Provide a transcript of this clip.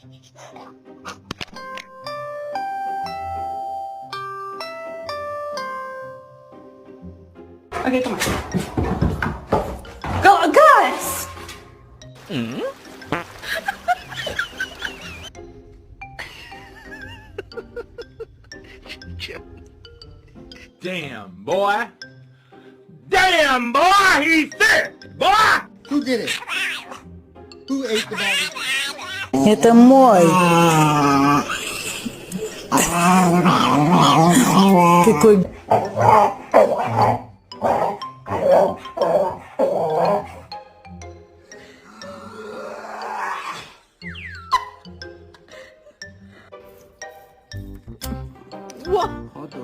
Okay, come on. Go, Gus! Damn, boy. Damn, boy, he's sick, boy! Who did it? Who ate the body? Это мой. Какой